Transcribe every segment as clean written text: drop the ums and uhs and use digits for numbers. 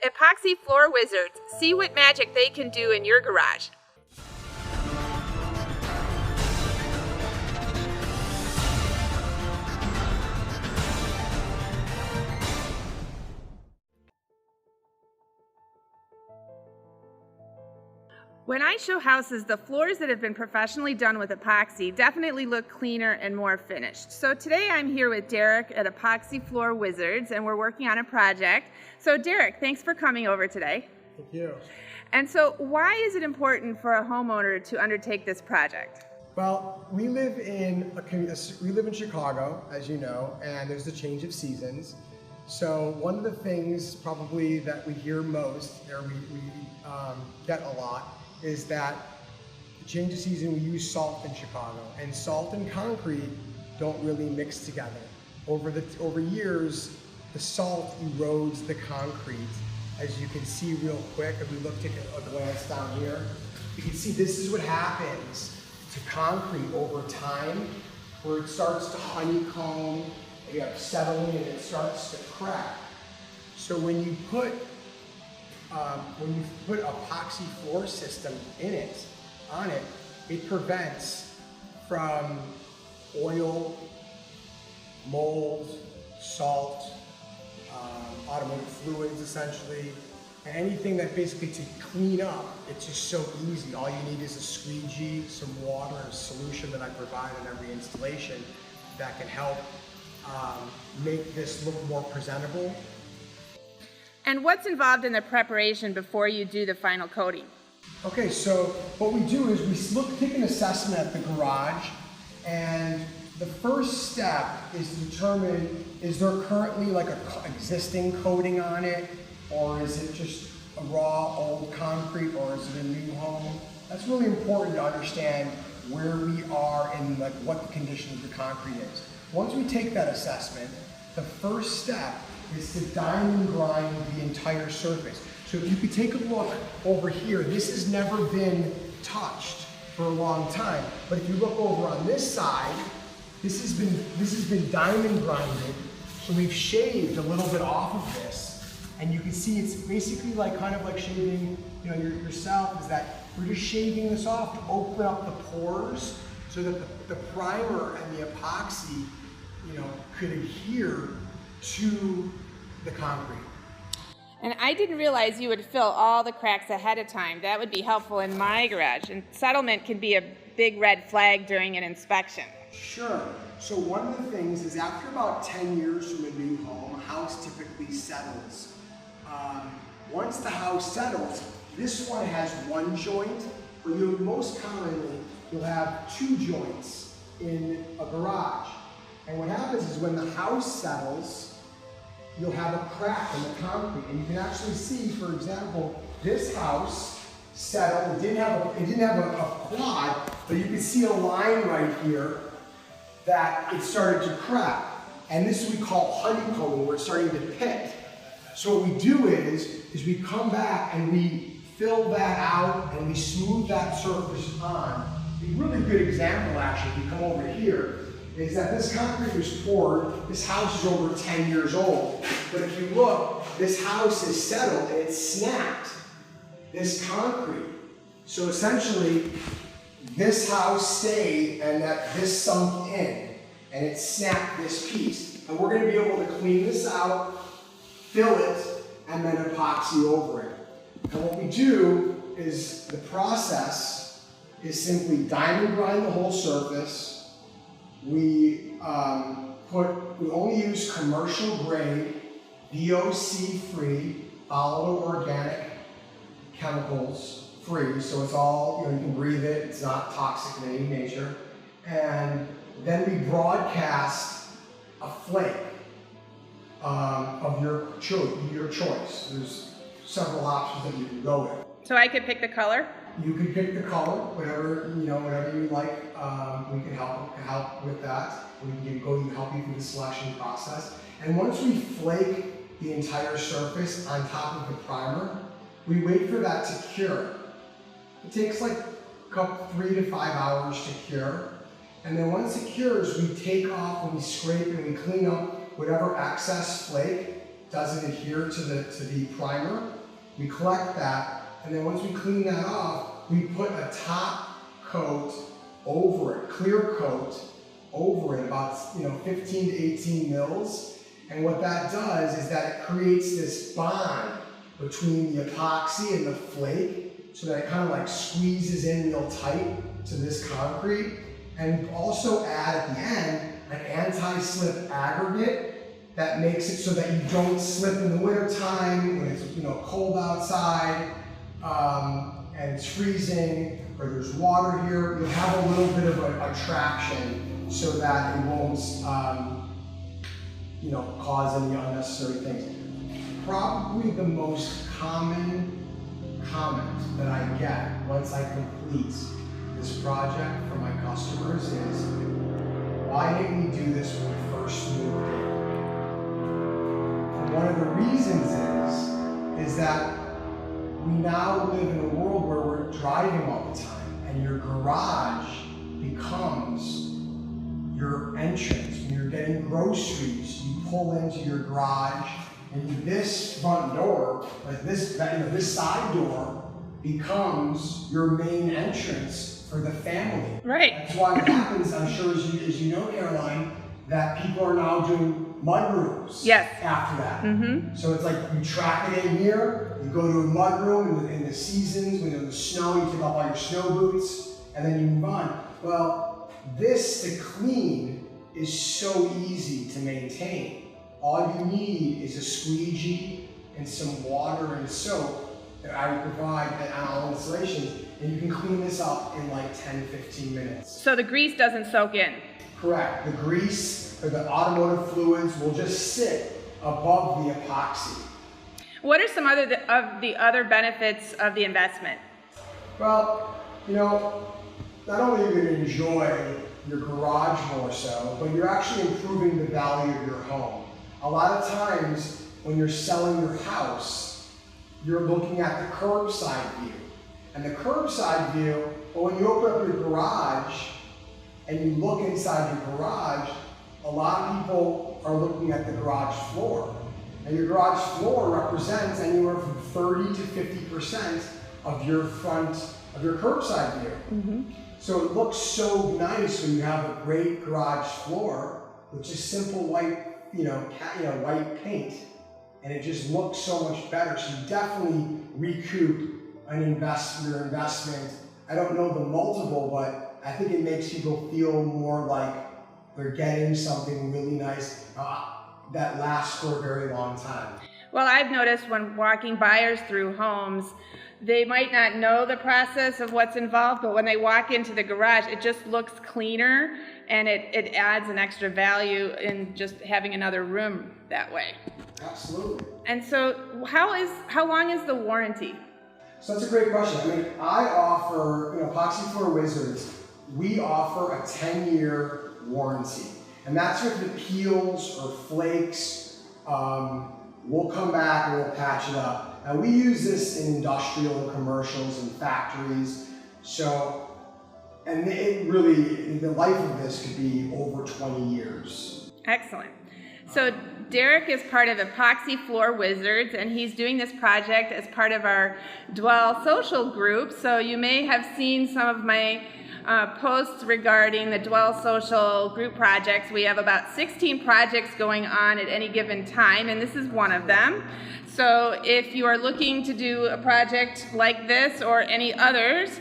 Epoxy Floor Wizards. See what magic they can do in your garage. When I show houses, the floors that have been professionally done with epoxy definitely look cleaner and more finished. So today I'm here with Derek at Epoxy Floor Wizards, and we're working on a project. So Derek, thanks for coming over today. Thank you. And so why is it important for a homeowner to undertake this project? Well, we live in Chicago, as you know, and there's a change of seasons. So one of the things probably that we hear most, or we get a lot, is that the change of season, we use salt in Chicago, and salt and concrete don't really mix together. Over years, the salt erodes the concrete, as you can see real quick. If we take a glance down here, you can see this is what happens to concrete over time, where it starts to honeycomb, you have settling, and it starts to crack. So when you put epoxy floor system on it, it prevents from oil, mold, salt, automotive fluids essentially, and anything that basically to clean up. It's just so easy. All you need is a squeegee, some water, a solution that I provide in every installation that can help make this look more presentable. And what's involved in the preparation before you do the final coating? Okay, so what we do is we take an assessment at the garage, and the first step is to determine, is there currently like an existing coating on it, or is it just a raw old concrete, or is it a new home? That's really important to understand where we are and like what the condition of the concrete is. Once we take that assessment, the first step is to diamond grind the entire surface. So if you could take a look over here, this has never been touched for a long time. But if you look over on this side, this has been diamond grinded. So we've shaved a little bit off of this, and you can see it's basically like kind of like shaving, yourself. Is that we're just shaving this off to open up the pores so that the primer and the epoxy, could adhere to the concrete. And I didn't realize you would fill all the cracks ahead of time. That would be helpful in my garage. And settlement can be a big red flag during an inspection. Sure. So one of the things is after about 10 years from a new home, a house typically settles. Once the house settles, this one has one joint, but most commonly you'll have two joints in a garage. And what happens is when the house settles, you'll have a crack in the concrete, and you can actually see, for example, this house settled. It didn't have a quad, but you can see a line right here that it started to crack, and this we call honeycombing, where it's starting to pit. So what we do is we come back and we fill that out and we smooth that surface on. A really good example, actually, if you come over here, is that this concrete was poured. This house is over 10 years old. But if you look, this house is settled and it's snapped, this concrete. So essentially, this house stayed and this sunk in and it snapped this piece. And we're gonna be able to clean this out, fill it, and then epoxy over it. And what we do is, the process is simply diamond grind the whole surface. We only use commercial grade, VOC free, volatile organic chemicals free. So it's all, you can breathe it, it's not toxic in any nature. And then we broadcast a flake of your choice. There's several options that you can go with. So I could pick the color? You can pick the color, whatever you like. We can help with that. We can help you through the selection process. And once we flake the entire surface on top of the primer, we wait for that to cure. It takes like 3 to 5 hours to cure. And then once it cures, we take off and we scrape and we clean up whatever excess flake doesn't adhere to the primer. We collect that, and then once we clean that off, we put a top coat over it, clear coat over it, about 15 to 18 mils. And what that does is that it creates this bond between the epoxy and the flake, so that it kind of like squeezes in real tight to this concrete. And also add at the end an anti-slip aggregate that makes it so that you don't slip in the winter time when it's cold outside and it's freezing, or there's water here. You'll have a little bit of a traction so that it won't cause any unnecessary things. Probably the most common comment that I get once I complete this project from my customers is, why didn't we do this when we first moved in? And one of the reasons is that we now live in a world where we're driving all the time, and your garage becomes your entrance. When you're getting groceries, you pull into your garage, and this front door, like this side door, becomes your main entrance for the family. Right. That's why it happens, I'm sure, as you know, Caroline, that people are now doing mudrooms. Yes. After that. Mm-hmm. So it's like you track it in here, you go to a mudroom in the seasons, when there's snow, you take off all your snow boots, and then you move on. Well, this to clean is so easy to maintain. All you need is a squeegee and some water and soap that I would provide on all installations, and you can clean this up in like 10-15 minutes. So the grease doesn't soak in? Correct. The grease or the automotive fluids will just sit above the epoxy. What are some of the other benefits of the investment? Well, not only are you going to enjoy your garage more so, but you're actually improving the value of your home. A lot of times when you're selling your house, you're looking at the curbside view. And the curbside view, well, when you open up your garage and you look inside your garage, a lot of people are looking at the garage floor. And your garage floor represents anywhere from 30 to 50% of your curbside view. Mm-hmm. So it looks so nice when you have a great garage floor with just simple white, white paint, and it just looks so much better. So you definitely recoup your investment. I don't know the multiple, but I think it makes people feel more like they're getting something really nice that lasts for a very long time. Well, I've noticed when walking buyers through homes, they might not know the process of what's involved, but when they walk into the garage, it just looks cleaner, and it adds an extra value in just having another room that way. Absolutely. And so how long is the warranty? So that's a great question. I mean, I offer, Epoxy Floor Wizards, we offer a 10-year warranty. And that's if it peels or flakes, we'll come back and we'll patch it up. Now we use this in industrial commercials and factories. So, and it really, the life of this could be over 20 years. Excellent. So Derek is part of Epoxy Floor Wizards, and he's doing this project as part of our Dwell social group. So you may have seen some of my posts regarding the Dwell social group projects. We have about 16 projects going on at any given time, and this is one of them. So if you are looking to do a project like this or any others,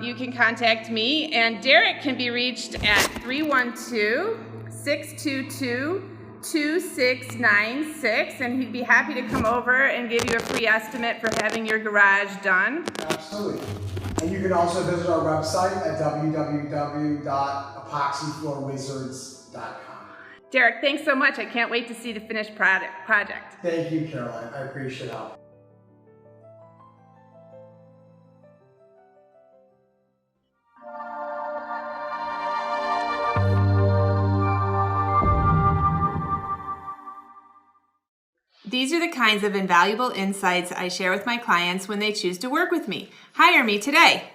you can contact me, and Derek can be reached at 312-622-2696, and he'd be happy to come over and give you a free estimate for having your garage done. Absolutely. And you can also visit our website at www.epoxyfloorwizards.com. Derek, thanks so much. I can't wait to see the finished project. Thank you, Caroline. I appreciate it. These are the kinds of invaluable insights I share with my clients when they choose to work with me. Hire me today.